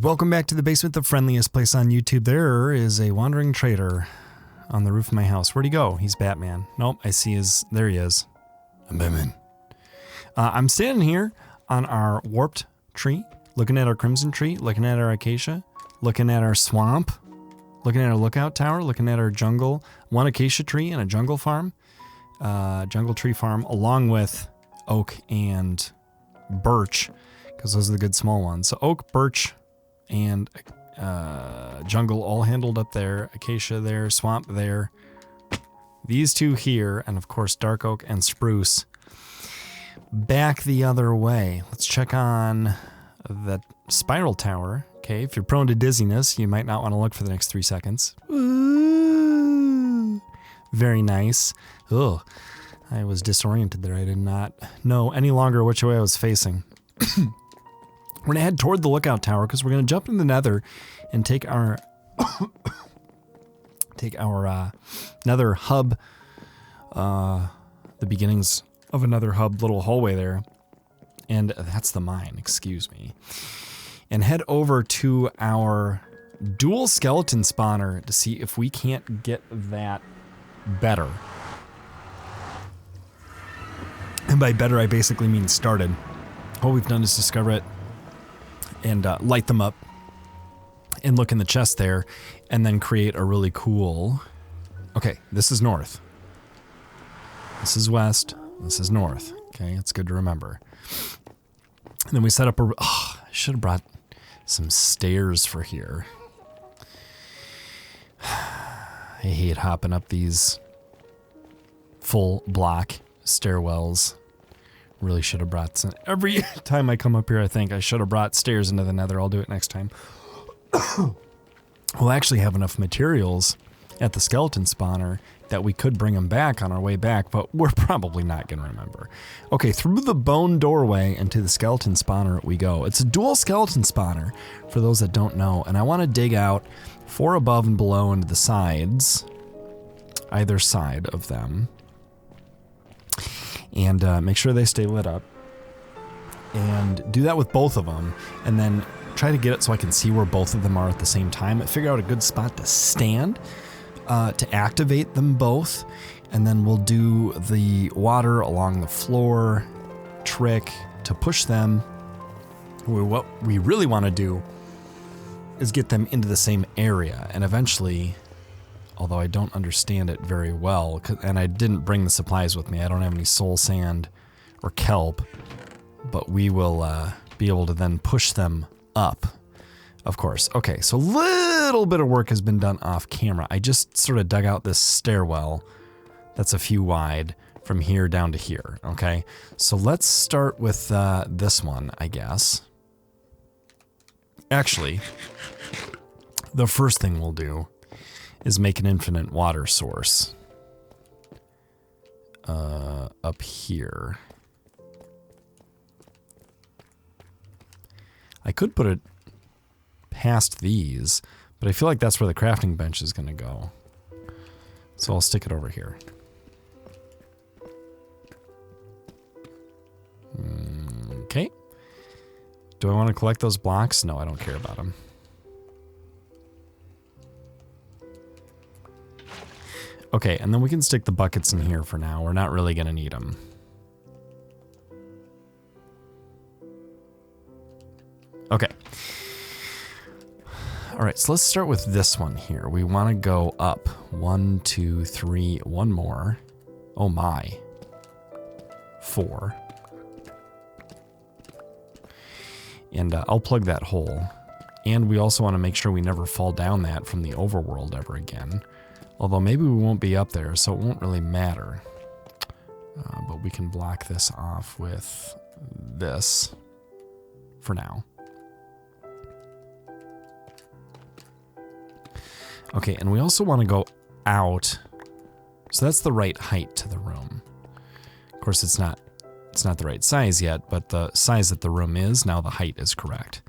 Welcome back to the basement, the friendliest place on YouTube. There is a wandering trader on the roof of my house. Where'd he go? He's Batman. Nope, I see his... There he is. I'm Batman. I'm standing here on our warped tree, looking at our crimson tree, looking at our acacia, looking at our swamp, looking at our lookout tower, looking at our jungle, one acacia tree and a jungle farm, jungle tree farm, along with oak and birch, because those are the good small ones. So oak, birch, and jungle all handled up there, acacia there, swamp there, these two here, and of course dark oak and spruce back the other way. Let's check on the spiral tower. Okay, if you're prone to dizziness, you might not want to look for the next 3 seconds. Ooh, very nice. Ugh, I was disoriented there. I did not know any longer which way I was facing. We're gonna head toward the lookout tower because we're gonna jump in the nether and take our nether hub, the beginnings of another hub little hallway there, and that's the mine, excuse me, and head over to our dual skeleton spawner to see if we can't get that better. And by better, I basically mean started. All we've done is discover it and light them up and look in the chest there and then create a really cool... Okay, this is north. This is west. This is north. Okay, it's good to remember. And then we set up a... Oh, I should have brought some stairs for here. I hate hopping up these full block stairwells. Really should have brought some. Every time I come up here, I think I should have brought stairs into the nether. I'll do it next time. We'll actually have enough materials at the skeleton spawner that we could bring them back on our way back, but we're probably not going to remember. Okay, through the bone doorway into the skeleton spawner we go. It's a dual skeleton spawner, for those that don't know, and I want to dig out 4 above and below into the sides, either side of them, and make sure they stay lit up, and do that with both of them, and then try to get it so I can see where both of them are at the same time, and figure out a good spot to stand to activate them both, and then we'll do the water along the floor trick to push them. What we really want to do is get them into the same area, and eventually, although I don't understand it very well, and I didn't bring the supplies with me, I don't have any soul sand or kelp, but we will be able to then push them up, of course. Okay, so a little bit of work has been done off camera. I just sort of dug out this stairwell that's a few wide from here down to here, okay? So let's start with this one, I guess. Actually, the first thing we'll do is make an infinite water source up here. I could put it past these, but I feel like that's where the crafting bench is going to go. So I'll stick it over here. Okay. Do I want to collect those blocks? No, I don't care about them. Okay, and then we can stick the buckets in here for now. We're not really going to need them. Okay. All right, so let's start with this one here. We want to go up 1, 2, 3, one more. Oh my. 4. And I'll plug that hole. And we also want to make sure we never fall down that from the overworld ever again. Although maybe we won't be up there, so it won't really matter. But we can block this off with this for now. Okay, and we also want to go out. So that's the right height to the room. Of course, it's not the right size yet, but the size that the room is, now the height is correct.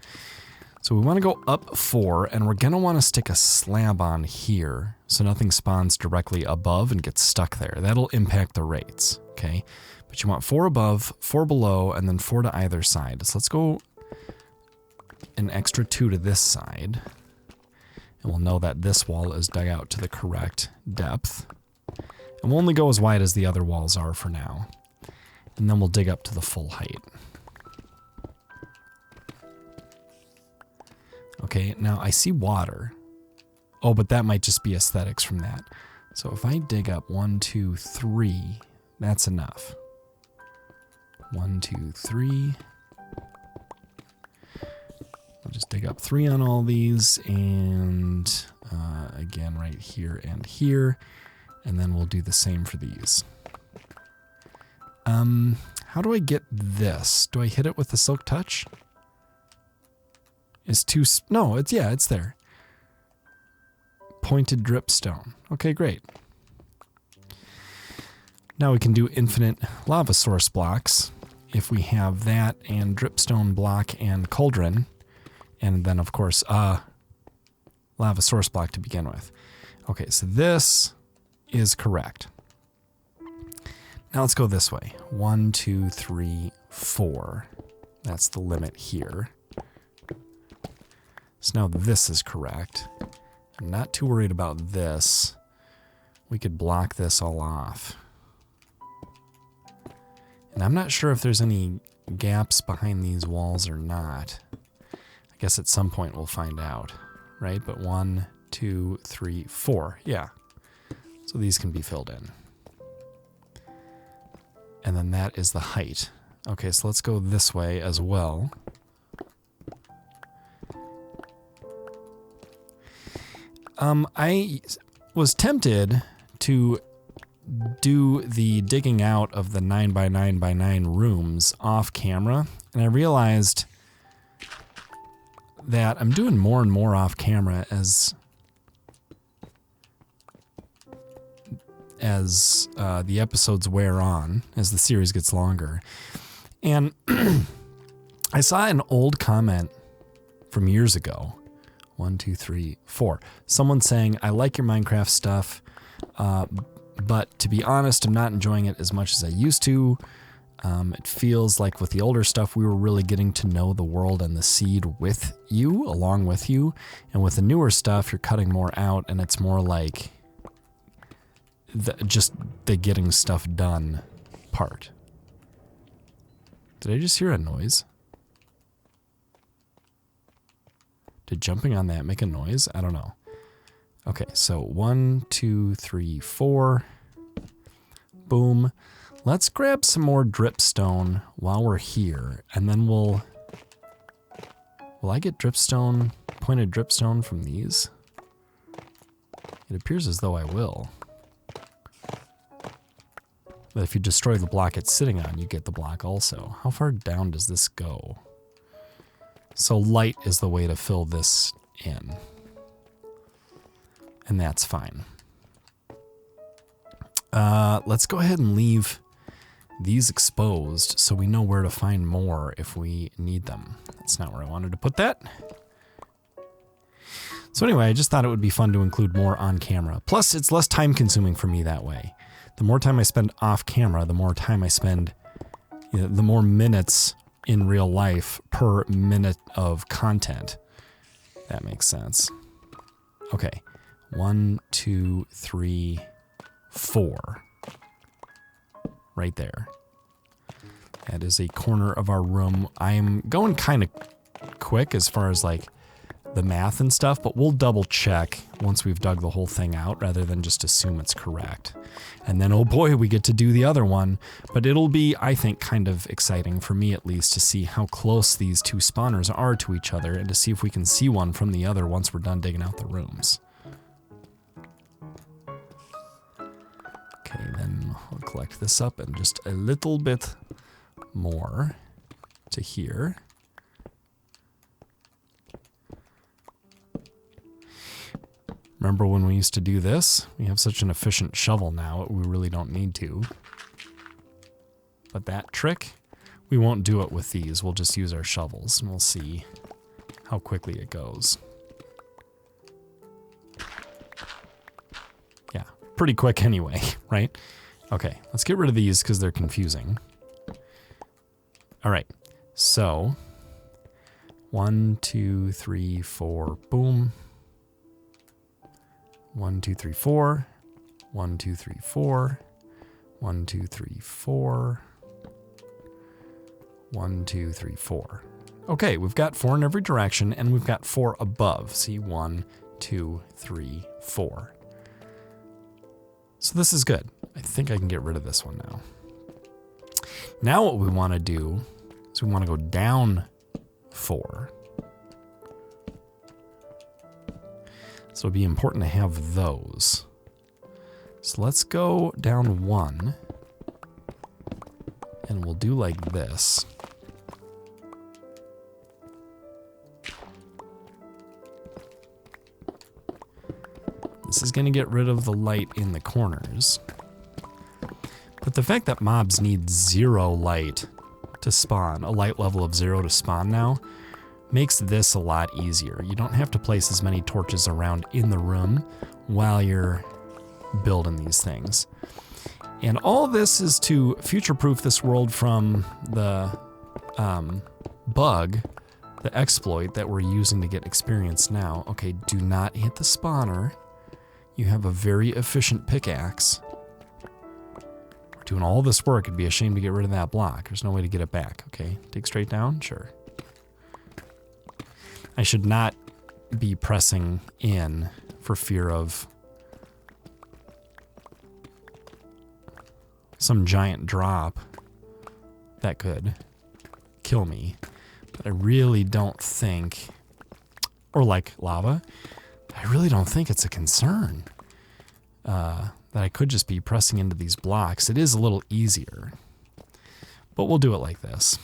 So we want to go up 4, and we're going to want to stick a slab on here so nothing spawns directly above and gets stuck there. That'll impact the rates, okay? But you want 4 above, 4 below, and then 4 to either side. So let's go an extra 2 to this side. And we'll know that this wall is dug out to the correct depth. And we'll only go as wide as the other walls are for now. And then we'll dig up to the full height. Okay, now I see water. Oh, but that might just be aesthetics from that. So if I dig up 1, 2, 3, that's enough. 1, 2, 3. I'll just dig up 3 on all these, and again right here and here, and then we'll do the same for these. How do I get this? Do I hit it with the silk touch? No, it's there. Pointed dripstone. Okay, great. Now we can do infinite lava source blocks if we have that and dripstone block and cauldron, and then of course lava source block to begin with. Okay, so this is correct. Now let's go this way. 1, 2, 3, 4. That's the limit here. So now this is correct. I'm not too worried about this. We could block this all off. And I'm not sure if there's any gaps behind these walls or not. I guess at some point we'll find out, right? But 1, 2, 3, 4. Yeah. So these can be filled in. And then that is the height. Okay, so let's go this way as well. I was tempted to do the digging out of the 9x9x9 rooms off camera, and I realized that I'm doing more and more off camera as the episodes wear on, as the series gets longer. And I saw an old comment from years ago. 1, 2, 3, 4. Someone saying, I like your Minecraft stuff, but to be honest, I'm not enjoying it as much as I used to. It feels like with the older stuff, we were really getting to know the world and the seed with you, along with you. And with the newer stuff, you're cutting more out, and it's more like just the getting stuff done part. Did I just hear a noise? Did jumping on that make a noise? I don't know. Okay, so 1, 2, 3, 4. Boom. Let's grab some more dripstone while we're here, and then will I get dripstone, pointed dripstone from these? It appears as though I will. But if you destroy the block it's sitting on, you get the block also. How far down does this go? So light is the way to fill this in. And that's fine. Let's go ahead and leave these exposed so we know where to find more if we need them. That's not where I wanted to put that. So anyway, I just thought it would be fun to include more on camera. Plus, it's less time consuming for me that way. The more time I spend off camera, the more time I spend, the more minutes in real life per minute of content. That makes sense. Okay. 1, 2, 3, 4. Right there. That is a corner of our room. I am going kind of quick as far as like the math and stuff, but we'll double check once we've dug the whole thing out rather than just assume it's correct. And then, oh boy, we get to do the other one. But it'll be, I think, kind of exciting for me at least to see how close these two spawners are to each other and to see if we can see one from the other once we're done digging out the rooms. Okay, then we'll collect this up and just a little bit more to here. Remember when we used to do this? We have such an efficient shovel now, we really don't need to. But that trick, we won't do it with these. We'll just use our shovels and we'll see how quickly it goes. Yeah, pretty quick anyway, right? Okay, let's get rid of these because they're confusing. All right, so 1, 2, 3, 4, boom. 1, 2, 3, 4. 1, 2, 3, 4. 1, 2, 3, 4. 1, 2, 3, 4. Okay, we've got 4 in every direction, and we've got 4 above. See, 1, 2, 3, 4. So this is good. I think I can get rid of this one now. Now what we want to do is we want to go down 4. So it'd be important to have those. So let's go down 1, and we'll do like this. This is going to get rid of the light in the corners. But the fact that mobs need 0 light to spawn, a light level of 0 to spawn now, makes this a lot easier. You don't have to place as many torches around in the room while you're building these things. And all this is to future-proof this world from the bug, the exploit that we're using to get experience now. Okay, do not hit the spawner. You have a very efficient pickaxe. We're doing all this work. It'd be a shame to get rid of that block. There's no way to get it back. Okay, dig straight down? Sure. I should not be pressing in for fear of some giant drop that could kill me. But I really don't think, or like lava, I really don't think it's a concern that I could just be pressing into these blocks. It is a little easier, but we'll do it like this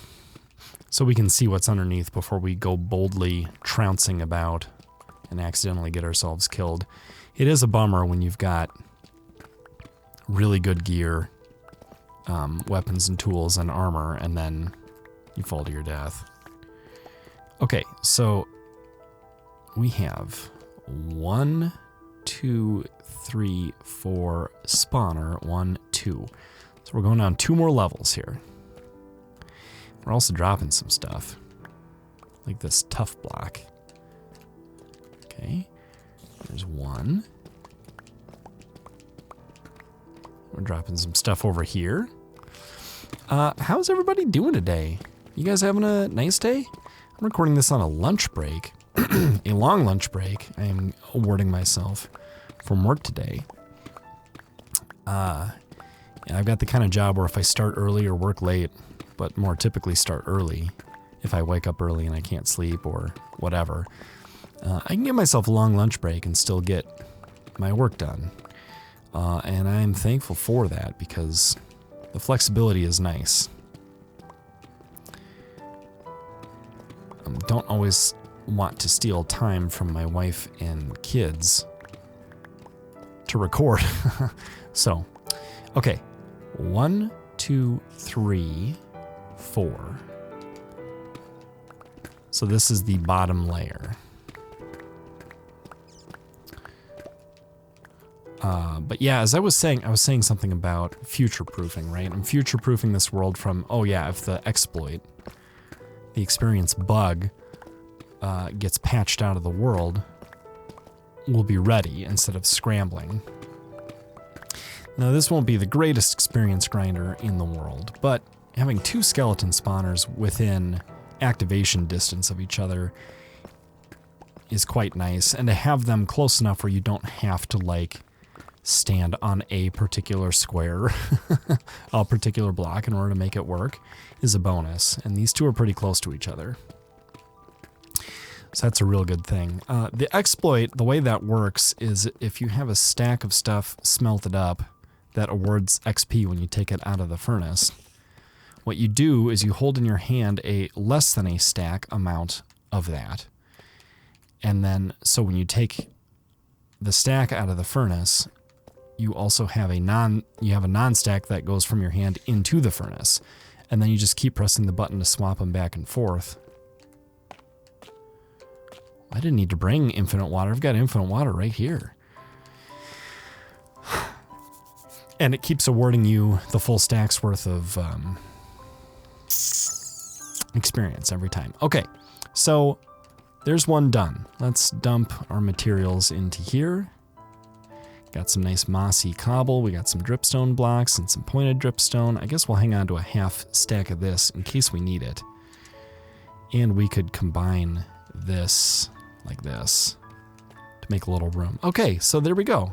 so we can see what's underneath before we go boldly trouncing about and accidentally get ourselves killed. It is a bummer when you've got really good gear, weapons and tools and armor, and then you fall to your death. Okay, so we have 1, 2, 3, 4 spawner, 1, 2. So we're going down 2 more levels here. We're also dropping some stuff, like this tough block. Okay, there's 1. We're dropping some stuff over here. How's everybody doing today? You guys having a nice day? I'm recording this on a lunch break, a long lunch break. I am awarding myself from work today. And I've got the kind of job where if I start early or work late, but more typically start early, if I wake up early and I can't sleep or whatever, I can give myself a long lunch break and still get my work done. And I'm thankful for that because the flexibility is nice. Don't always want to steal time from my wife and kids to record. So, okay. 1, 2, 3, 4. So this is the bottom layer. But yeah, as I was saying something about future-proofing, right? I'm future-proofing this world from, oh yeah, if the exploit, the experience bug, gets patched out of the world, we'll be ready instead of scrambling. Now, this won't be the greatest experience grinder in the world, but having 2 skeleton spawners within activation distance of each other is quite nice, and to have them close enough where you don't have to, like, stand on a particular square, a particular block in order to make it work is a bonus, and these 2 are pretty close to each other. So that's a real good thing. The exploit, the way that works is if you have a stack of stuff smelted up that awards XP when you take it out of the furnace, what you do is you hold in your hand a less than a stack amount of that. And then, so when you take the stack out of the furnace, you also have a non-stack that goes from your hand into the furnace. And then you just keep pressing the button to swap them back and forth. I didn't need to bring infinite water. I've got infinite water right here. And it keeps awarding you the full stack's worth of experience every time. Okay, So there's one done. Let's dump our materials into here. Got some nice mossy cobble. We got some dripstone blocks and some pointed dripstone. I guess we'll hang on to a half stack of this in case we need it. And we could combine this like this to make a little room. Okay, so there we go.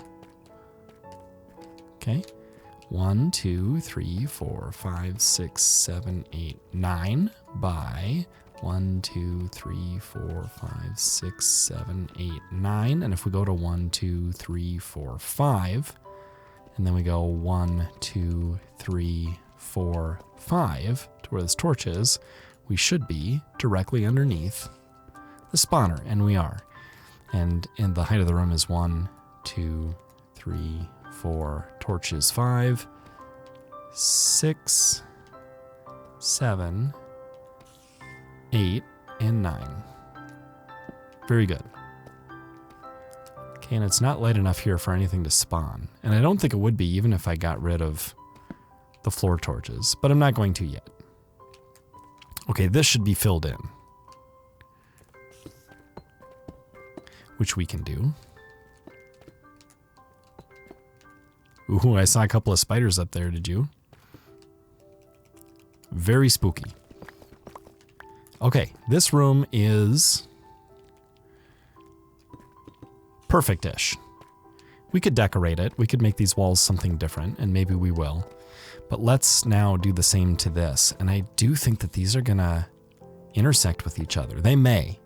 Okay. 1, 2, 3, 4, 5, 6, 7, 8, 9 by 1, 2, 3, 4, 5, 6, 7, 8, 9. And if we go to 1, 2, 3, 4, 5, and then we go 1, 2, 3, 4, 5 to where this torch is, we should be directly underneath the spawner, and we are. And the height of the room is 1, 2, 3, 4, torches 5, 6, 7, 8, and 9. Very good. Okay, and it's not light enough here for anything to spawn. And I don't think it would be even if I got rid of the floor torches, but I'm not going to yet. Okay, this should be filled in, which we can do. Ooh, I saw a couple of spiders up there, did you? Very spooky. Okay, this room is perfect-ish. We could decorate it. We could make these walls something different, and maybe we will. But let's now do the same to this. And I do think that these are gonna intersect with each other. They may.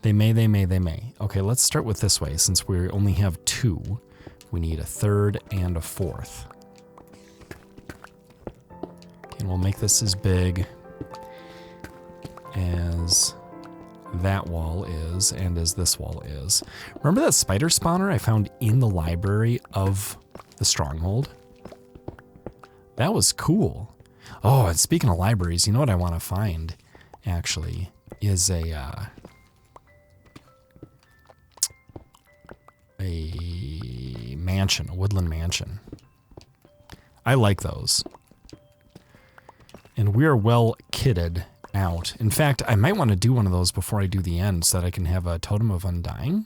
They may. Okay, let's start with this way. Since we only have 2, we need a 3rd and a 4th. And we'll make this as big as that wall is and as this wall is. Remember that spider spawner I found in the library of the stronghold? That was cool. Oh, and speaking of libraries, you know what I want to find, actually, is a mansion, a woodland mansion. I like those. And we're well kitted out. In fact, I might want to do one of those before I do the end so that I can have a totem of undying.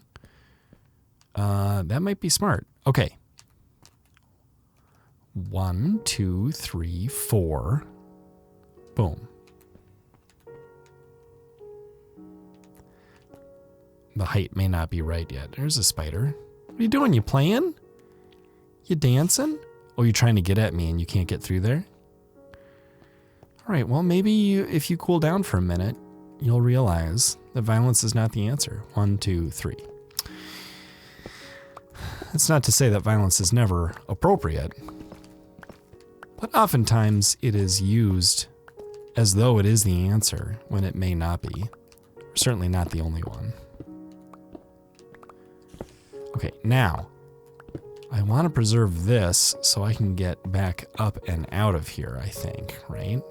That might be smart. Okay. 1, 2, 3, 4. Boom. The height may not be right yet. There's a spider. What are you doing? You playing? You dancing? Oh, you're trying to get at me and you can't get through there? All right, well, maybe if you cool down for a minute, you'll realize that violence is not the answer. 1, 2, 3. It's not to say that violence is never appropriate, but oftentimes it is used as though it is the answer when it may not be. Certainly not the only one. Okay, now, I want to preserve this so I can get back up and out of here, I think, right?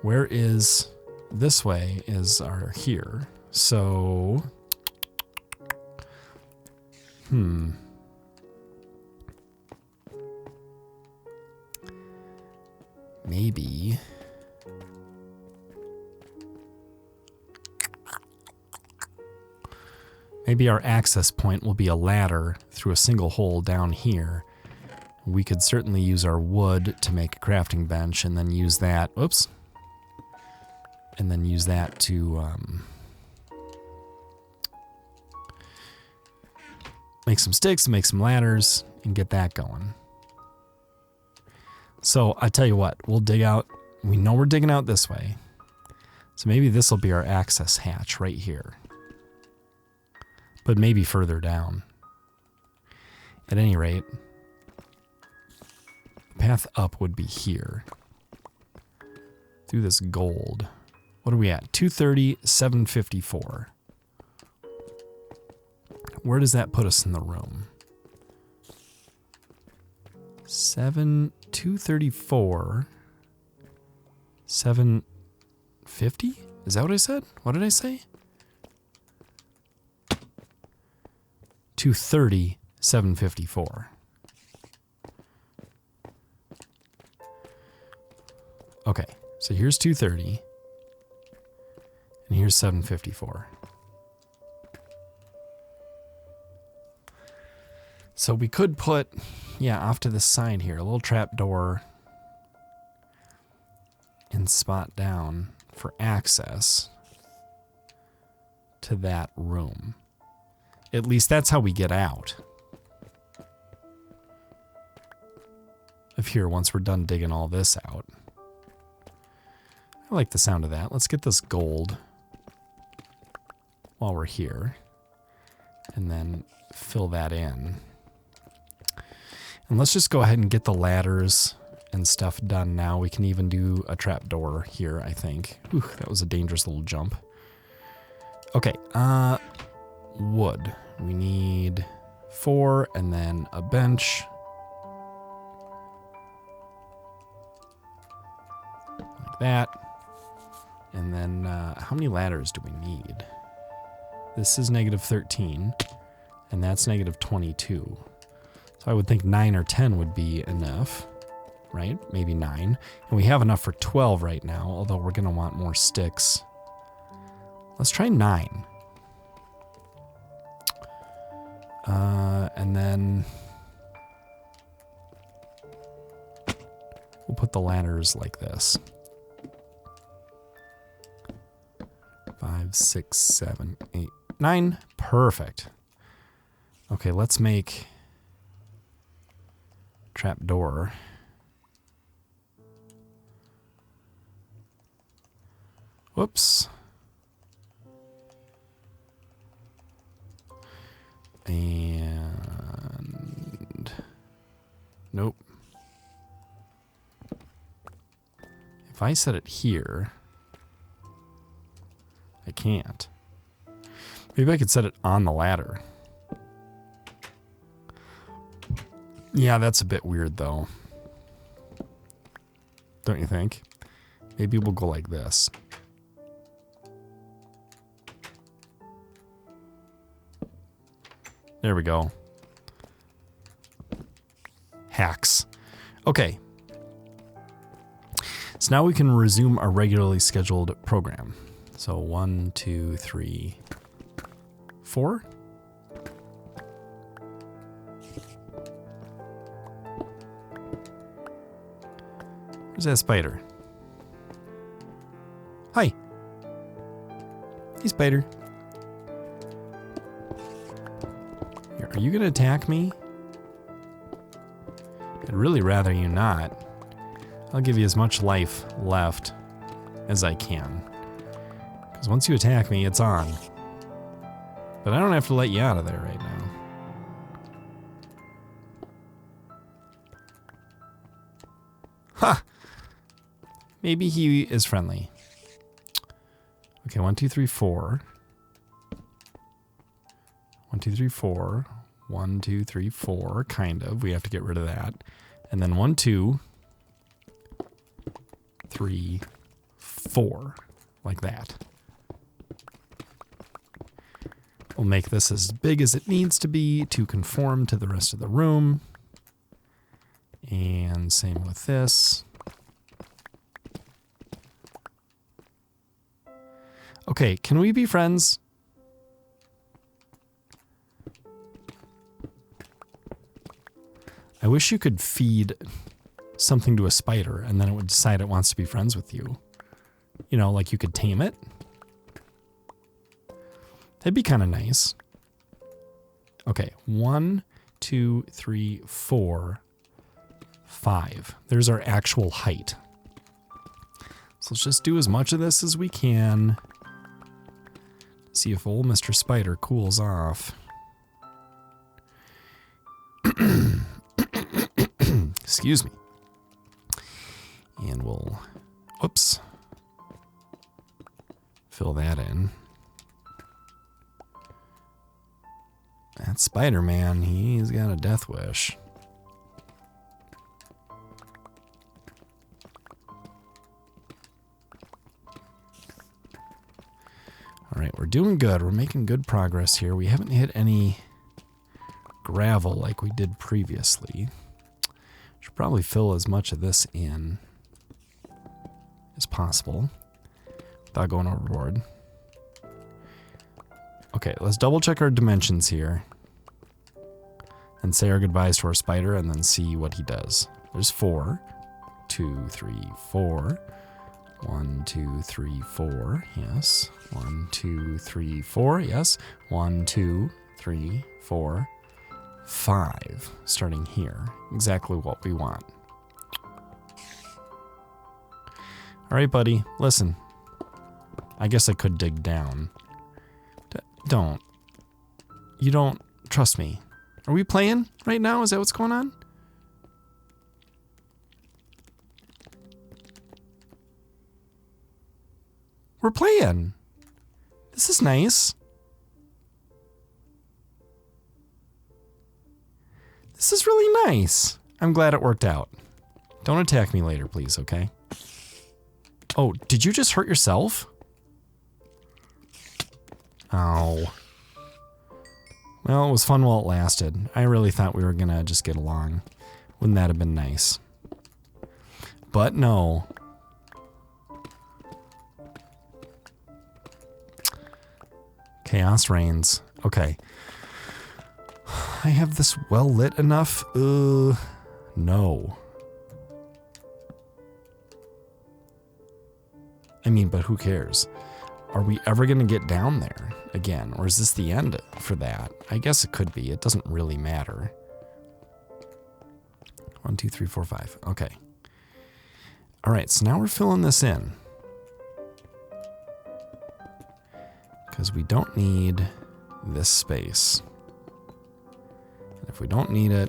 Where is this way is our here. So, maybe our access point will be a ladder through a single hole down here. We could certainly use our wood to make a crafting bench and then use that, oops, and then use that to make some sticks, make some ladders, and get that going. So I tell you what, we'll dig out, we know we're digging out this way. So maybe this will be our access hatch right here. But maybe further down. At any rate, the path up would be here. Through this gold. What are we at? 230, 754. Where does that put us in the room? 234, 750? Is that what I said? What did I say? 230, 754. Okay, so here's 230. And here's 754. So we could put, yeah, off to the side here, a little trap door and spot down for access to that room. At least that's how we get out of here once we're done digging all this out. I like the sound of that. Let's get this gold while we're here and then fill that in. And let's just go ahead and get the ladders and stuff done now. We can even do a trap door here, I think. Whew, that was a dangerous little jump. Okay, wood. We need 4 and then a bench. Like that. And then how many ladders do we need? This is -13 and that's -22. So I would think 9 or 10 would be enough, right? Maybe 9. And we have enough for 12 right now, although we're going to want more sticks. Let's try 9. And then we'll put the ladders like this. 5, 6, 7, 8, 9. Perfect. Okay, let's make trap door. Whoops. And nope. If I set it here, I can't. Maybe I could set it on the ladder. Yeah, that's a bit weird though. Don't you think? Maybe we'll go like this. There we go. Hacks. Okay. So now we can resume our regularly scheduled program. So 1, 2, 3, 4. Where's that spider? Hi. Hey, spider. Are you gonna attack me? I'd really rather you not. I'll give you as much life left as I can. Because once you attack me, it's on. But I don't have to let you out of there right now. Ha! Maybe he is friendly. Okay, 1, 2, 3, 4. 1, 2, 3, 4. 1, 2, 3, 4. Kind of. We have to get rid of that. And then 1, 2, 3, 4. Like that. We'll make this as big as it needs to be to conform to the rest of the room. And same with this. Okay, can we be friends? I wish you could feed something to a spider and then it would decide it wants to be friends with you. You know, like you could tame it. That'd be kind of nice. Okay, 1, 2, 3, 4, 5. There's our actual height. So let's just do as much of this as we can. See if old Mr. Spider cools off. Excuse me. And we'll, whoops, fill that in. That Spider-Man, he's got a death wish. All right, we're doing good. We're making good progress here. We haven't hit any gravel like we did previously. Should probably fill as much of this in as possible without going overboard. Okay, let's double check our dimensions here. And say our goodbyes to our spider and then see what he does. There's 4. 2, 3, 4. 1, 2, 3, 4. Yes. 1, 2, 3, 4. Yes. 1, 2, 3, 4, 5. Starting here. Exactly what we want. Alright, buddy. Listen. I guess I could dig down. Don't. You don't trust me. Are we playing right now? Is that what's going on? We're playing. This is nice. This is really nice. I'm glad it worked out. Don't attack me later, please, okay? Oh, did you just hurt yourself? Oh. Well, it was fun while it lasted. I really thought we were gonna just get along. Wouldn't that have been nice? But no. Chaos reigns. Okay. I have this well lit enough? No. I mean, but who cares? Are we ever going to get down there again? Or is this the end for that? I guess it could be. It doesn't really matter. 1, 2, 3, 4, 5. Okay. All right, so now we're filling this in. Because we don't need this space. And if we don't need it,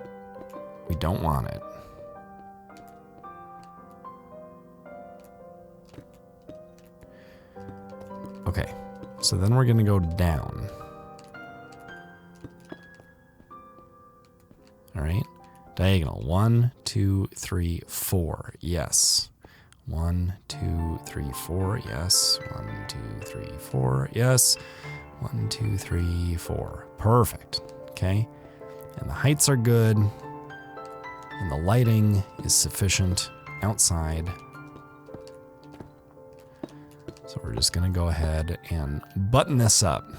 we don't want it. Okay, so then we're going to go down. All right, diagonal. 1, 2, 3, 4. Yes. 1, 2, 3, 4. Yes. 1, 2, 3, 4. Yes. 1, 2, 3, 4. Perfect. Okay. And the heights are good. And the lighting is sufficient outside. So we're just going to go ahead and button this up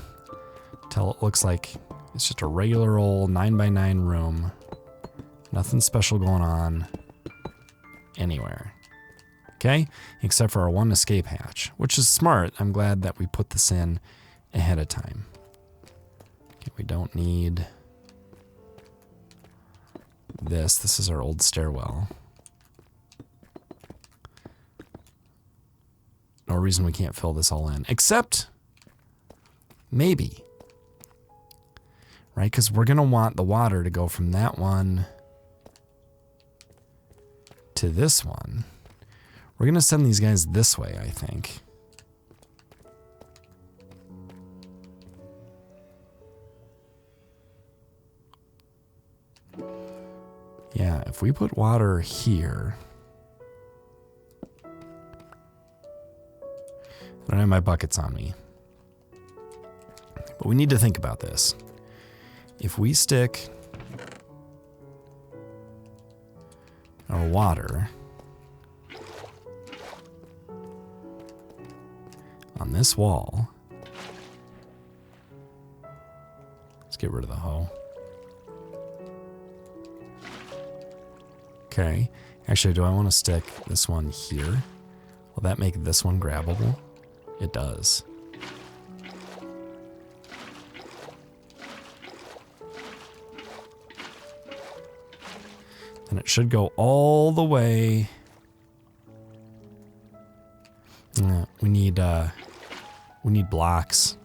till it looks like it's just a regular old 9x9 room. Nothing special going on anywhere. Okay? Except for our one escape hatch, which is smart. I'm glad that we put this in ahead of time. Okay, we don't need this. This is our old stairwell. No reason we can't fill this all in. Except, maybe. Right? Because we're going to want the water to go from that one to this one. We're going to send these guys this way, I think. Yeah, if we put water here... I don't have my buckets on me. But we need to think about this. If we stick our water on this wall, let's get rid of the hoe. Okay. Actually, do I want to stick this one here? Will that make this one grabbable? It does. And it should go all the way. We need blocks.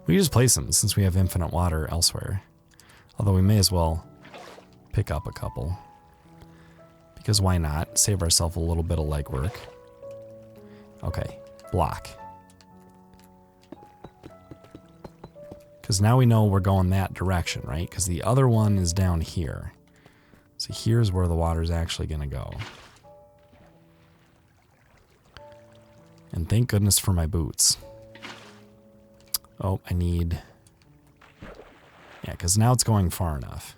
We can just place them since we have infinite water elsewhere. Although we may as well pick up a couple. Because why not? Save ourselves a little bit of legwork. Okay, block. Because now we know we're going that direction, right? Because the other one is down here. So here's where the water's actually going to go. And thank goodness for my boots. Oh, I need... Yeah, because now it's going far enough.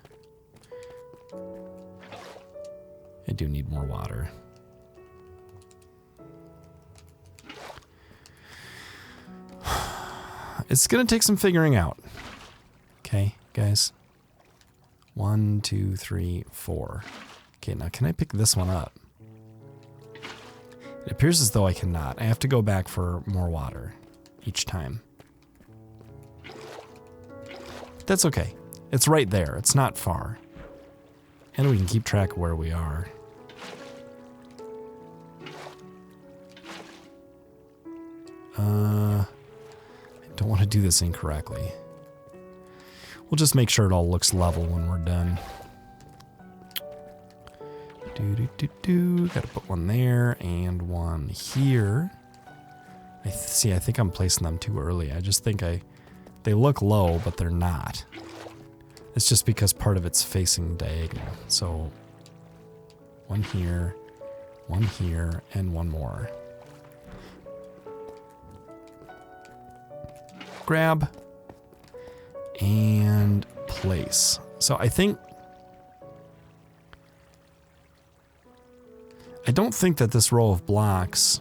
I do need more water. It's going to take some figuring out. Okay, guys. 1, 2, 3, 4. Okay, now can I pick this one up? It appears as though I cannot. I have to go back for more water each time. That's okay. It's right there. It's not far. And we can keep track of where we are. I don't want to do this incorrectly. We'll just make sure it all looks level when we're done. Gotta put one there and one here. I think I'm placing them too early. I just think they look low, but they're not. It's just because part of it's facing diagonal. So one here, and one more. Grab and place. So I don't think that this row of blocks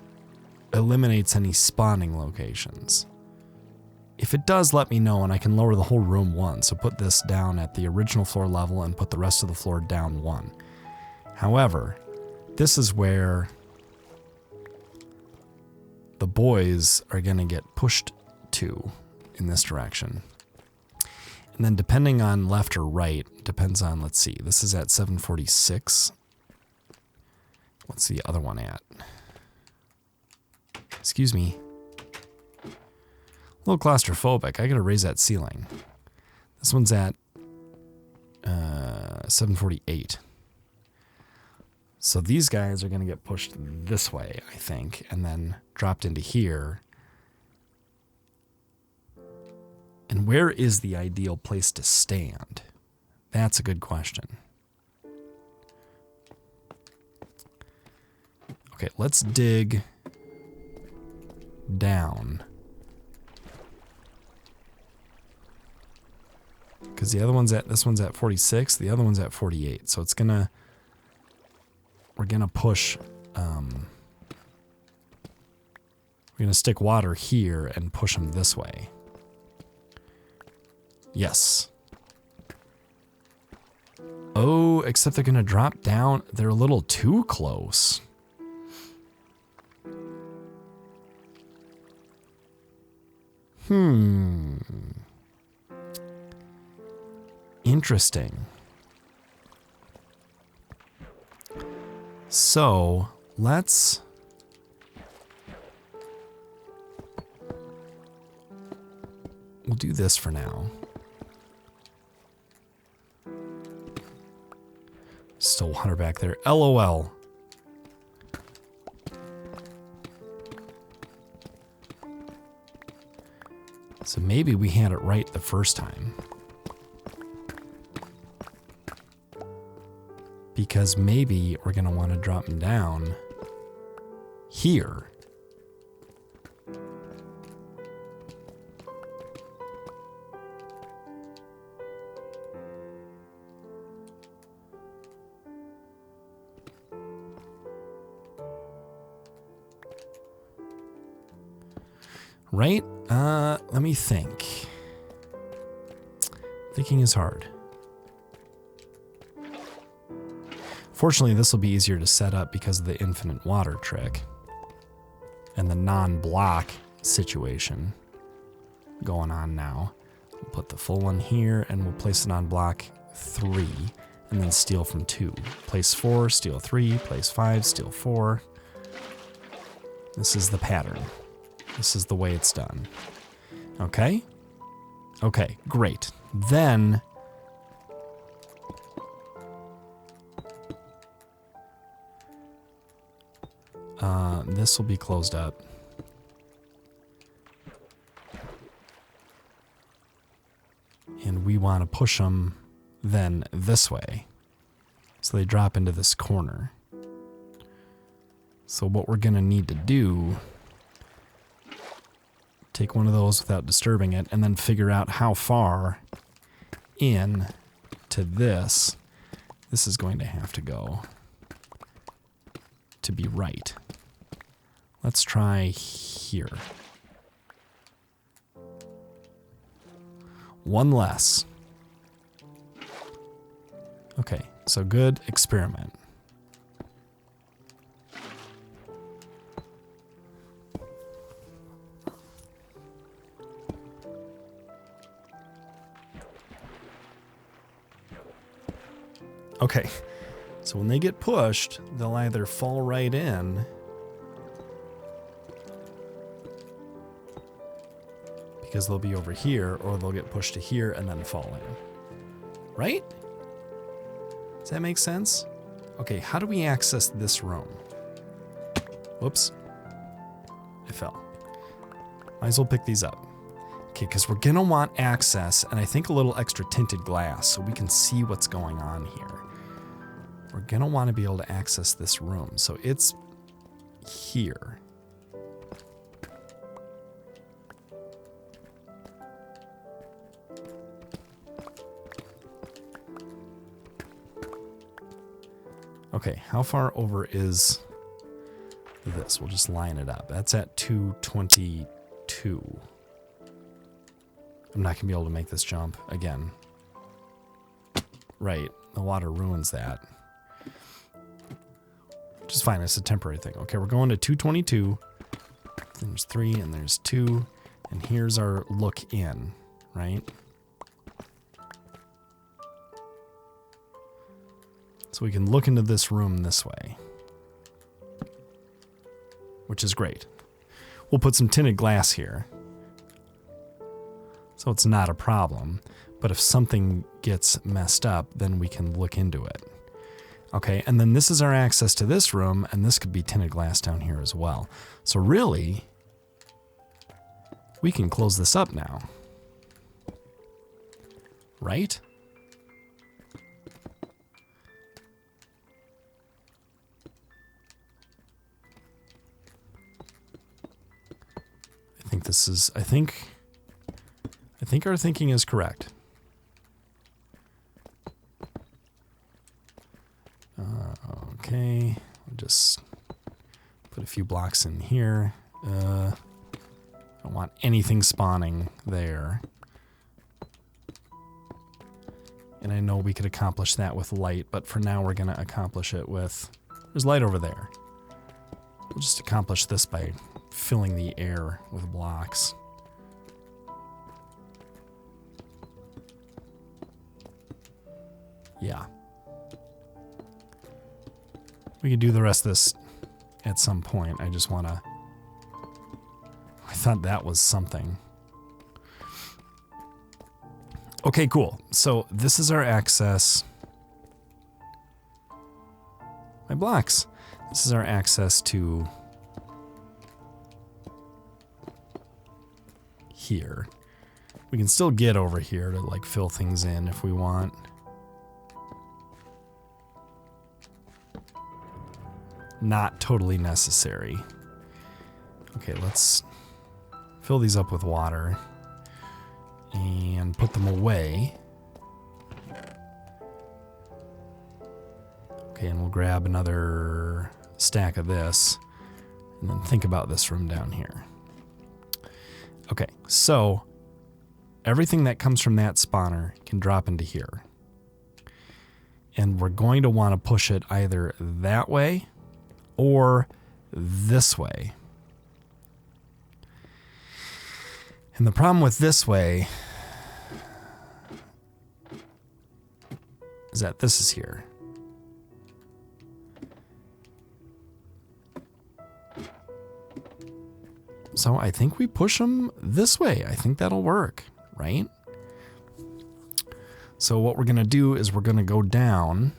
eliminates any spawning locations. If it does, let me know and I can lower the whole room 1. So put this down at the original floor level and put the rest of the floor down 1. However, this is where the boys are going to get pushed to in this direction. And then depending on left or right, depends on, let's see, this is at 746. What's the other one at? Excuse me. A little claustrophobic. I gotta raise that ceiling. This one's at 748. So these guys are gonna get pushed this way, I think, and then dropped into here. And where is the ideal place to stand? That's a good question. Okay, let's dig down. Because this one's at 46, the other one's at 48. So we're gonna push, we're gonna stick water here and push them this way. Yes. Oh, except they're gonna drop down. They're a little too close. Interesting. So, we'll do this for now. Still water back there. LOL. So maybe we had it right the first time. Because maybe we're going to want to drop them down here. Right? Let me think. Thinking is hard. Fortunately, this will be easier to set up because of the infinite water trick and the non-block situation going on now. We'll put the full one here and we'll place it on block 3 and then steal from 2. Place 4, steal 3, place 5, steal 4. This is the pattern. This is the way it's done. Okay? Okay, great. Then this will be closed up. And we want to push them then this way. So they drop into this corner. So what we're going to need to do, take one of those without disturbing it, and then figure out how far in to this is going to have to go to be right. Let's try here. One less. Okay, so good experiment. Okay, so when they get pushed, they'll either fall right in because they'll be over here, or they'll get pushed to here and then fall in. Right? Does that make sense? Okay, how do we access this room? Whoops. I fell. Might as well pick these up. Okay, because we're gonna want access, and I think a little extra tinted glass so we can see what's going on here. We're gonna want to be able to access this room, so it's here. Okay, how far over is this? We'll just line it up. That's at 222. I'm not gonna be able to make this jump again. Right, the water ruins that. Which is fine, it's a temporary thing. Okay, we're going to 222. There's 3 and there's 2. And here's our look in, right? So we can look into this room this way. Which is great. We'll put some tinted glass here. So it's not a problem. But if something gets messed up, then we can look into it. Okay, and then this is our access to this room, and this could be tinted glass down here as well. So really, we can close this up now. Right? I think this is, I think our thinking is correct. Okay, we'll just put a few blocks in here. I don't want anything spawning there. And I know we could accomplish that with light, but for now we're going to accomplish it with... There's light over there. We'll just accomplish this by filling the air with blocks. Yeah. We can do the rest of this at some point. I just want to... I thought that was something. Okay, cool. So this is our access. My blocks. This is our access to here. We can still get over here to like fill things in if we want. Not totally necessary. Okay, let's fill these up with water and put them away. Okay, and we'll grab another stack of this and then think about this room down here. Okay, so everything that comes from that spawner can drop into here. And we're going to want to push it either that way or this way. And the problem with this way is that this is here. So I think we push them this way. I think that'll work, right? So what we're going to do is we're going to go down,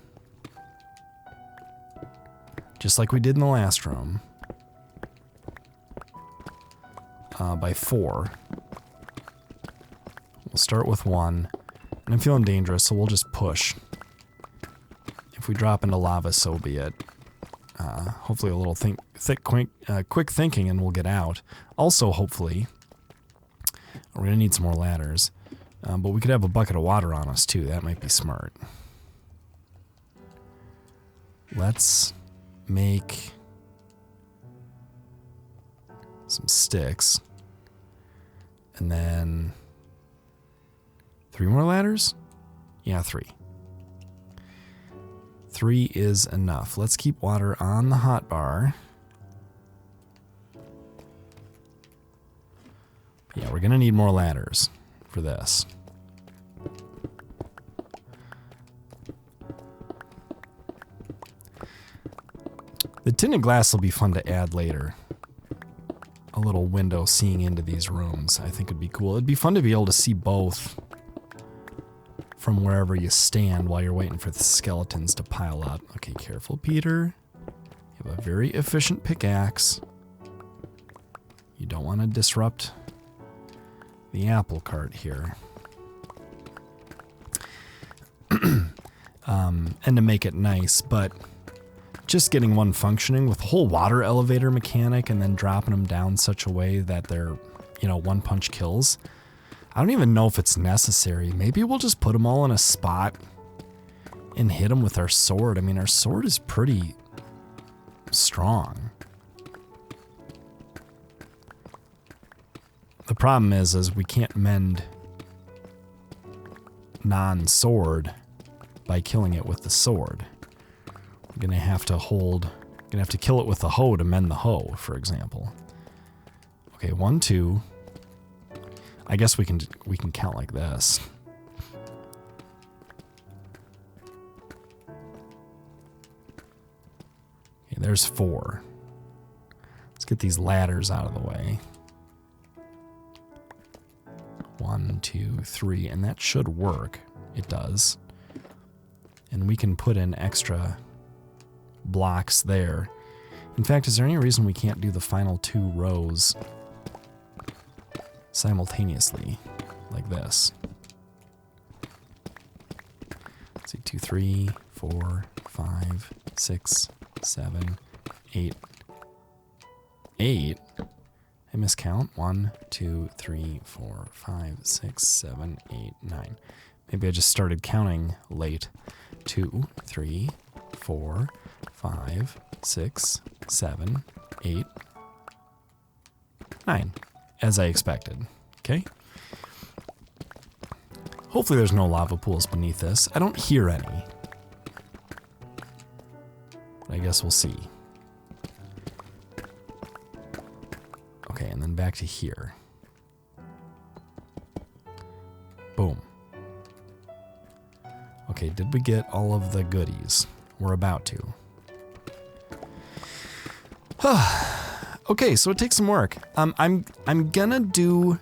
just like we did in the last room, by 4. We'll start with 1. And I'm feeling dangerous, so we'll just push. If we drop into lava, so be it. Hopefully a little quick thinking and we'll get out. Also, hopefully, we're going to need some more ladders. But we could have a bucket of water on us, too. That might be smart. Let's make some sticks. And then 3 more ladders? Yeah, 3. 3 is enough. Let's keep water on the hotbar. Yeah, we're gonna need more ladders for this. The tinted glass will be fun to add later. A little window seeing into these rooms, I think would be cool. It'd be fun to be able to see both from wherever you stand while you're waiting for the skeletons to pile up. Okay, careful, Peter. You have a very efficient pickaxe. You don't want to disrupt the apple cart here. And to make it nice, but just getting one functioning with the whole water elevator mechanic and then dropping them down such a way that they're, you know, one punch kills. I don't even know if it's necessary. Maybe we'll just put them all in a spot and hit them with our sword. I mean, our sword is pretty strong. The problem is we can't mend non-sword by killing it with the sword. We're gonna have to kill it with the hoe to mend the hoe, for example. Okay, 1, 2. I guess we can count like this. Okay, there's 4. Let's get these ladders out of the way. 1, 2, 3, and that should work. It does. And we can put in extra blocks there. In fact, is there any reason we can't do the final 2 rows simultaneously like this? Let's see, 2, 3, 4, 5, 6, 7, 8. 8? I miscount. 1, 2, 3, 4, 5, 6, 7, 8, 9. Maybe I just started counting late. 2, 3, 4, 5, 6, 7, 8, 9. As I expected. Okay? Hopefully there's no lava pools beneath this. I don't hear any. But I guess we'll see. Okay, and then back to here. Boom. Okay, did we get all of the goodies? We're about to. Okay, so it takes some work. I'm gonna do,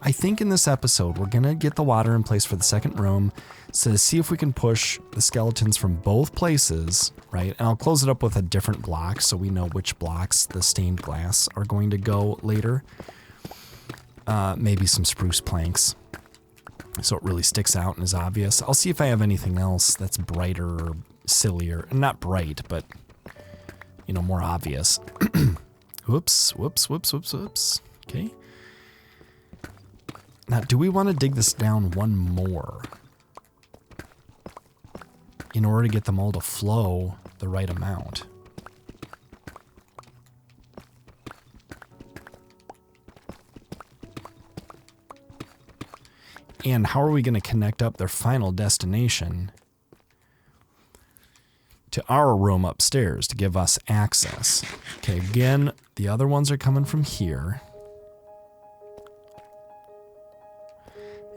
I think in this episode, we're gonna get the water in place for the second room to see if we can push the skeletons from both places, right? And I'll close it up with a different block so we know which blocks the stained glass are going to go later. Maybe some spruce planks, so it really sticks out and is obvious. I'll see if I have anything else that's brighter or sillier. Not bright, but, you know, more obvious. Whoops, whoops, whoops, whoops, whoops. Okay. Now, do we want to dig this down one more in order to get them all to flow the right amount? And how are we going to connect up their final destination to our room upstairs to give us access? Okay, again, the other ones are coming from here.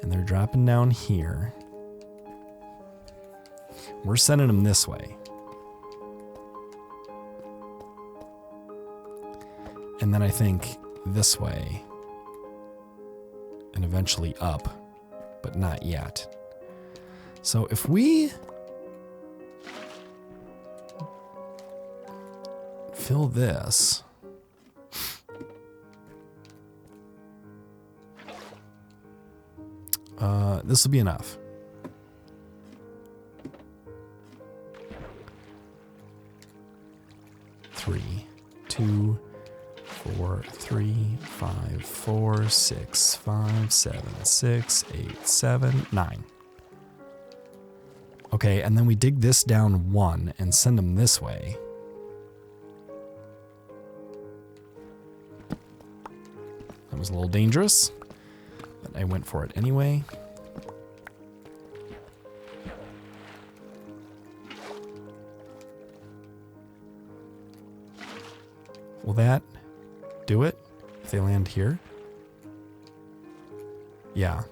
And they're dropping down here. We're sending them this way. And then I think this way. And eventually up. But not yet. So if we fill this, this will be enough. Three, 2, 4, 3, 5, 4, 6, 5, 7, 6, 8, 7, 9. Okay, and then we dig this down 1 and send them this way. That was a little dangerous, but I went for it anyway. Will that do it if they land here? Yeah.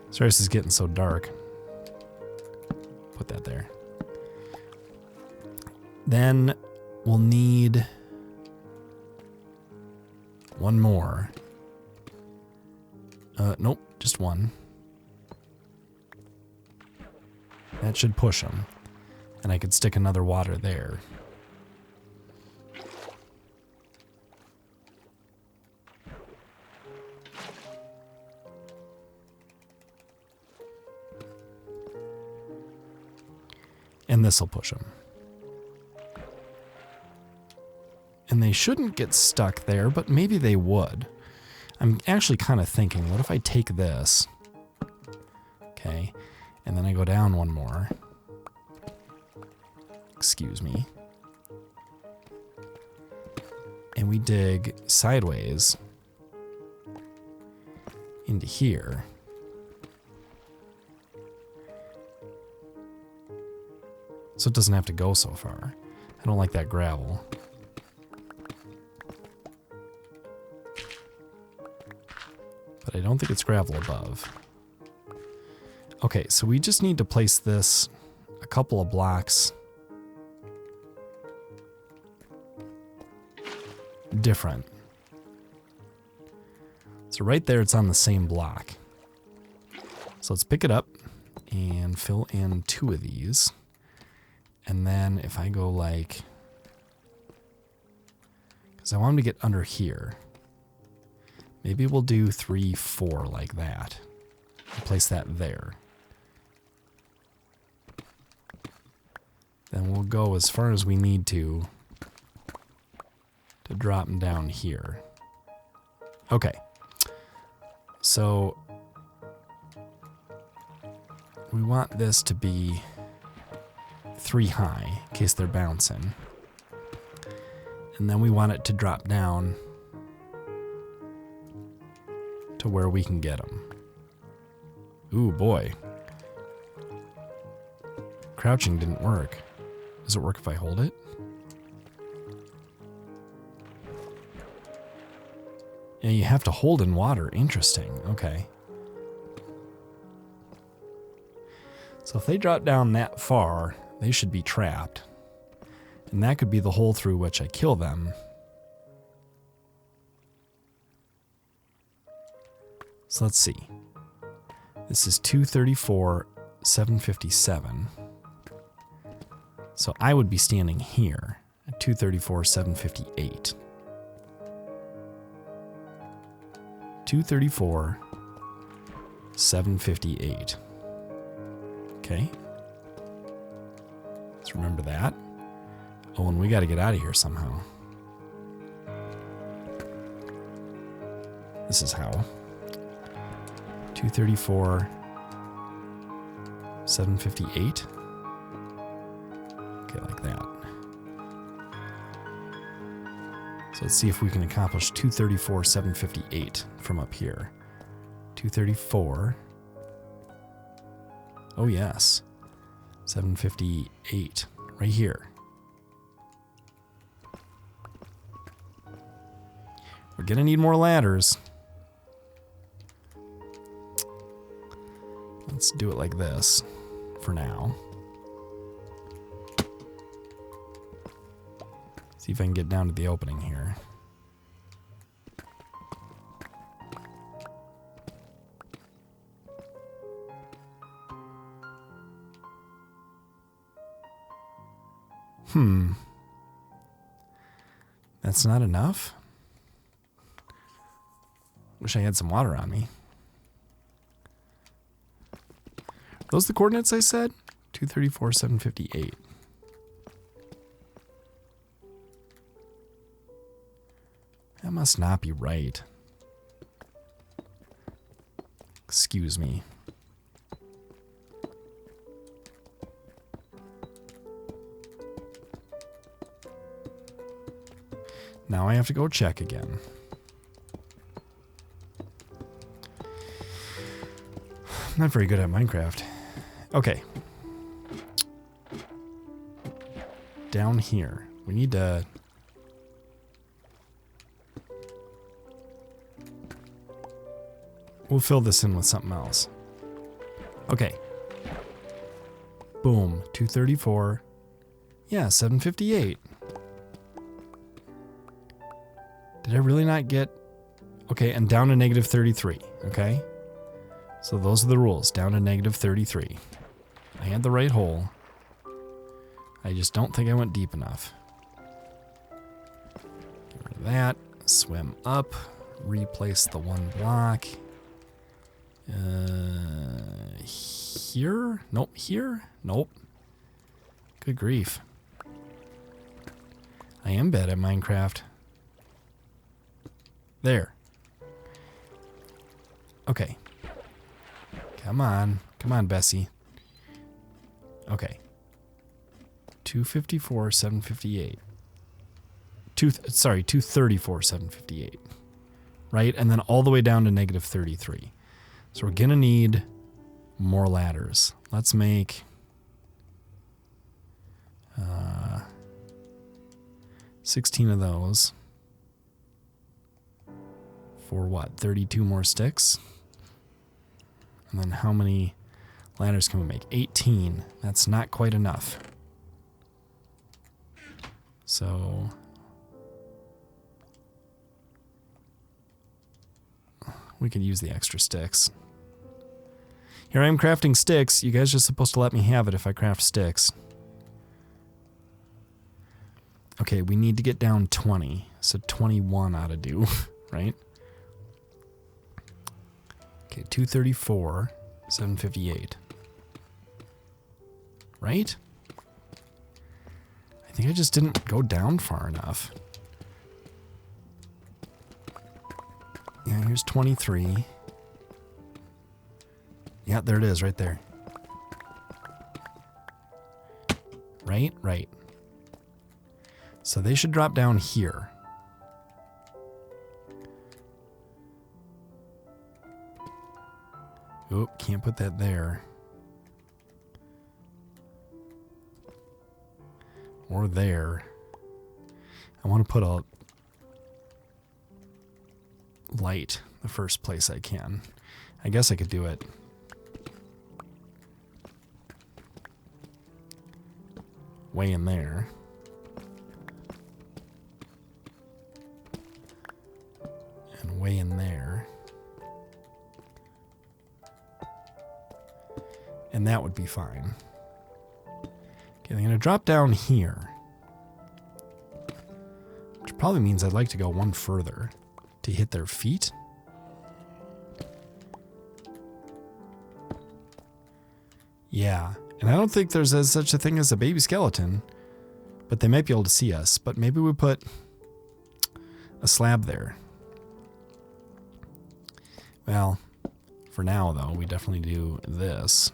Sorry, this is getting so dark. Put that there. Then we'll need one more. Nope, just one. That should push them. And I could stick another water there. And this will push them. And they shouldn't get stuck there, but maybe they would. I'm actually kind of thinking, what if I take this? Okay. And then I go down one more. Excuse me. And we dig sideways into here. So it doesn't have to go so far. I don't like that gravel. But I don't think it's gravel above. Okay, so we just need to place this a couple of blocks different. So right there, it's on the same block. So let's pick it up and fill in 2 of these. And then if I go like, because I want them to get under here. Maybe we'll do 3, 4 like that. And place that there. Then we'll go as far as we need to drop them down here. Okay. So we want this to be 3 high in case they're bouncing. And then we want it to drop down to where we can get them. Ooh, boy. Crouching didn't work. Does it work if I hold it? Yeah, you have to hold in water. Interesting. Okay. So if they drop down that far, they should be trapped. And that could be the hole through which I kill them. So let's see. This is 234, 757. So I would be standing here at 234, 758. 234, 758. Okay. Let's remember that. Oh, and we got to get out of here somehow. This is how. 234, 758. Okay, like that. So let's see if we can accomplish 234, 758 from up here. 234. Oh, yes. 758. Right here. We're going to need more ladders. Let's do it like this for now. See if I can get down to the opening here. That's not enough? Wish I had some water on me. Are those the coordinates I said? 234, 758. That must not be right. Excuse me. Now I have to go check again. I'm not very good at Minecraft. Okay. Down here. We need to We'll fill this in with something else. Okay. Boom. 234. Yeah, 758. Did I really not get... Okay, and down to negative 33. Okay. So those are the rules. Down to negative 33. I had the right hole. I just don't think I went deep enough. Get rid of that. Swim up. Replace the one block. Here? Nope. Here? Nope. Good grief. I am bad at Minecraft. There. Okay. Come on. Come on, Bessie. Okay. 254, 758. 234, 758. Right? And then all the way down to negative 33. So we're going to need more ladders. Let's make... 16 of those. For what? 32 more sticks? And then how many ladders can we make? 18. That's not quite enough. So... we could use the extra sticks. Here I am crafting sticks. You guys are supposed to let me have it if I craft sticks. Okay, we need to get down 20. So 21 ought to do, right? Okay, 234, 758. Right? I think I just didn't go down far enough. Yeah, here's 23. Yeah, there it is, right there. Right? Right. So they should drop down here. Oop, can't put that there. Or there. I want to put a light the first place I can. I guess I could do it. Way in there. And way in there. And that would be fine. Okay, I'm going to drop down here. Which probably means I'd like to go one further to hit their feet. Yeah, and I don't think there's such a thing as a baby skeleton, but they might be able to see us. But maybe we put a slab there. Well, for now, though, we definitely do this.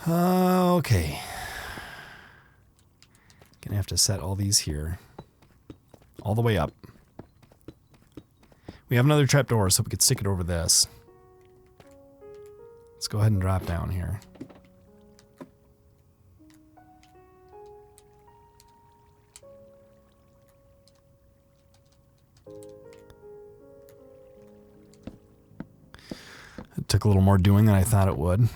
Okay. Gonna have to set all these here. All the way up. We have another trapdoor, so we could stick it over this. Let's go ahead and drop down here. It took a little more doing than I thought it would.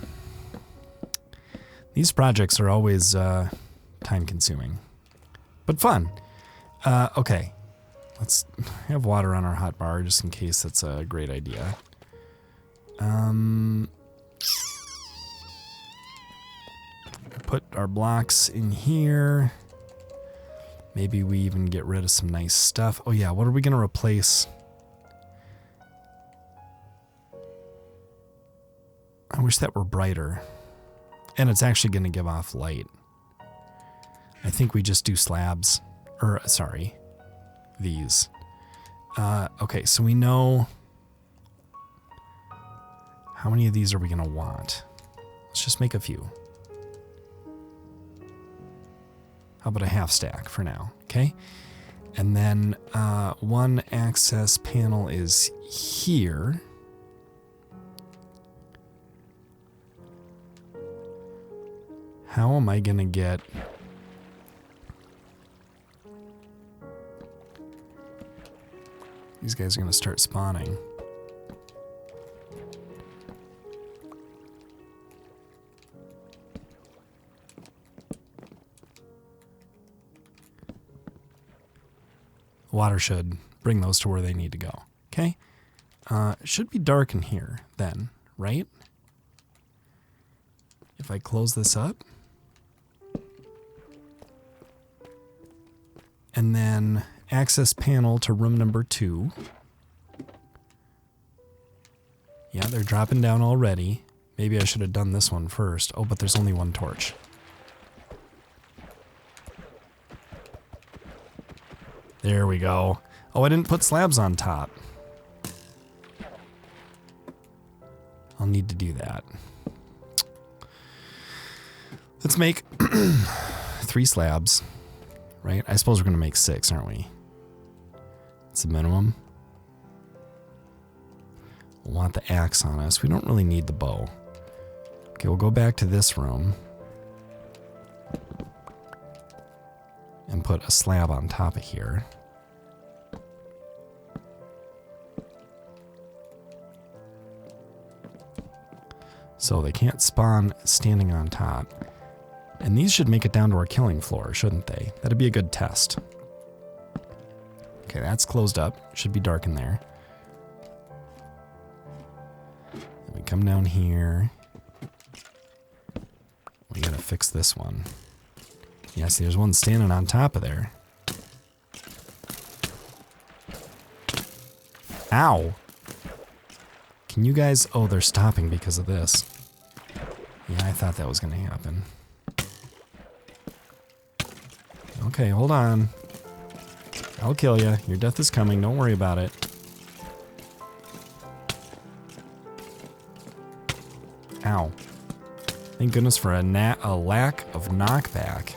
These projects are always time-consuming, but fun. Okay, let's have water on our hot bar just in case that's a great idea. Put our blocks in here. Maybe we even get rid of some nice stuff. Oh yeah, what are we going to replace? I wish that were brighter. And it's actually going to give off light. I think we just do slabs. Or, sorry. These. Okay, so we know... How many of these are we going to want? Let's just make a few. How about a half stack for now? Okay. And then one access panel is here. How am I going to get These guys are going to start spawning. Water should bring those to where they need to go. Okay? It should be dark in here then, right? If I close this up. And then access panel to room number 2. Yeah, they're dropping down already. Maybe I should have done this one first. Oh, but there's only one torch. There we go. Oh, I didn't put slabs on top. I'll need to do that. Let's make 3 slabs, right? I suppose we're going to make 6, aren't we? It's the minimum. We'll want the axe on us. We don't really need the bow. Okay, we'll go back to this room and put a slab on top of here. So they can't spawn standing on top. And these should make it down to our killing floor, shouldn't they? That'd be a good test. Okay, that's closed up. Should be dark in there. Then we come down here. We gotta fix this one. Yeah, see, there's one standing on top of there. Ow! Can you guys... Oh, they're stopping because of this. Yeah, I thought that was gonna happen. Okay, hold on. I'll kill you. Your death is coming. Don't worry about it. Ow. Thank goodness for a lack of knockback.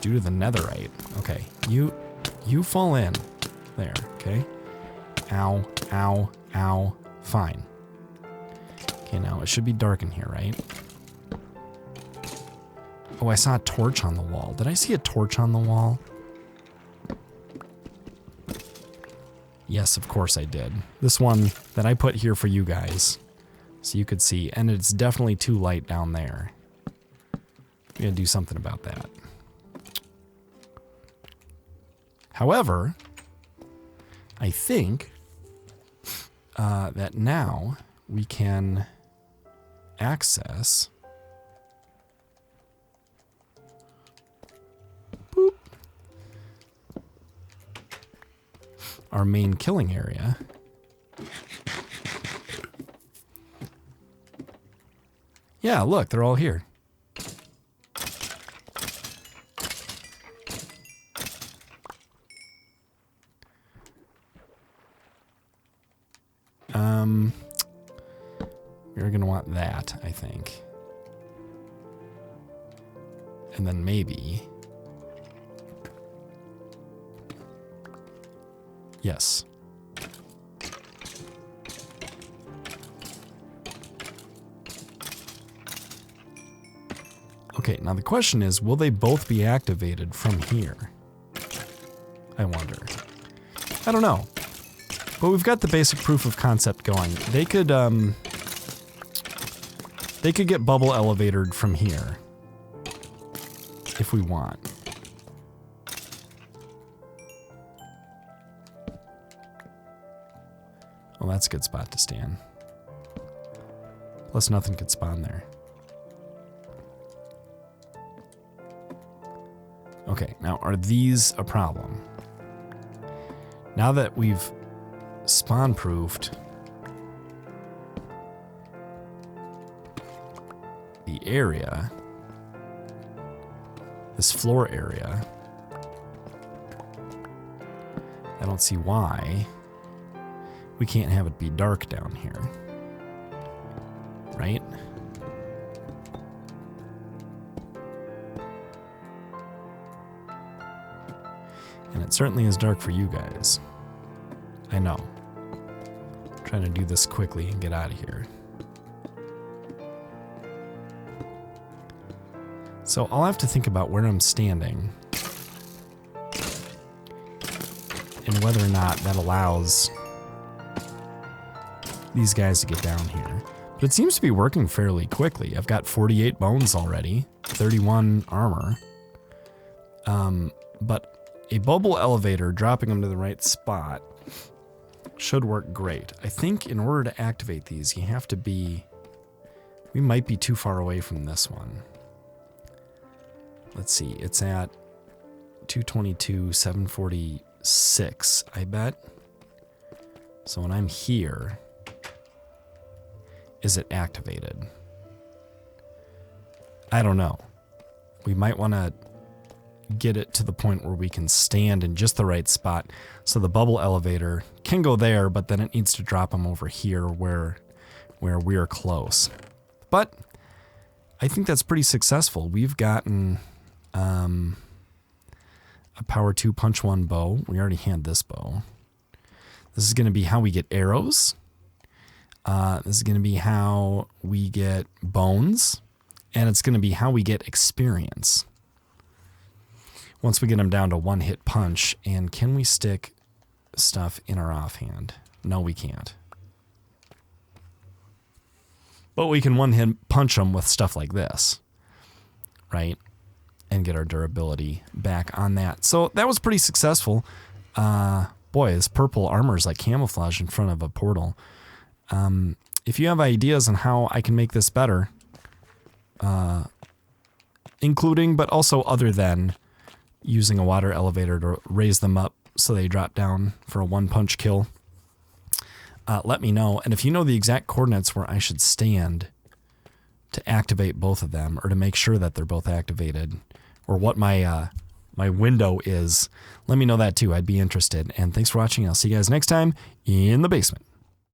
Due to the netherite. Okay, you fall in. There, okay? Ow, ow, ow. Fine. Okay, now it should be dark in here, right? Oh, I saw a torch on the wall. Did I see a torch on the wall? Yes, of course I did. This one that I put here for you guys. So you could see. And it's definitely too light down there. We gotta do something about that. However, I think that now we can access... our main killing area. Yeah, look, they're all here. We're gonna want that, I think. And then maybe... Yes. Okay, now the question is, will they both be activated from here? I wonder. I don't know. But we've got the basic proof of concept going. They could get bubble elevatored from here. If we want. Well, that's a good spot to stand. Plus nothing could spawn there. Okay, now are these a problem? Now that we've spawn-proofed the area, this floor area, I don't see why we can't have it be dark down here, right? And it certainly is dark for you guys. I know. I'm trying to do this quickly and get out of here. So I'll have to think about where I'm standing and whether or not that allows these guys to get down here. But it seems to be working fairly quickly. I've got 48 bones already, 31 armor. But a bubble elevator, dropping them to the right spot, should work great. I think in order to activate these, you have to be... We might be too far away from this one. Let's see, it's at 222, 746, I bet. So when I'm here, is it activated? I don't know. We might want to get it to the point where we can stand in just the right spot so the bubble elevator can go there, but then it needs to drop them over here where we're close. But I think that's pretty successful. We've gotten a power 2 punch 1 bow. We already had this bow. This is going to be how we get arrows. This is going to be how we get bones. And it's going to be how we get experience. Once we get them down to 1-hit punch. And can we stick stuff in our offhand? No, we can't. But we can 1-hit punch them with stuff like this. Right? And get our durability back on that. So that was pretty successful. Boy, this purple armor is like camouflage in front of a portal. If you have ideas on how I can make this better, including but also other than using a water elevator to raise them up so they drop down for a 1-punch kill, let me know. And if you know the exact coordinates where I should stand to activate both of them, or to make sure that they're both activated, or what my my window is, let me know that too. I'd be interested. And thanks for watching. I'll see you guys next time in the basement.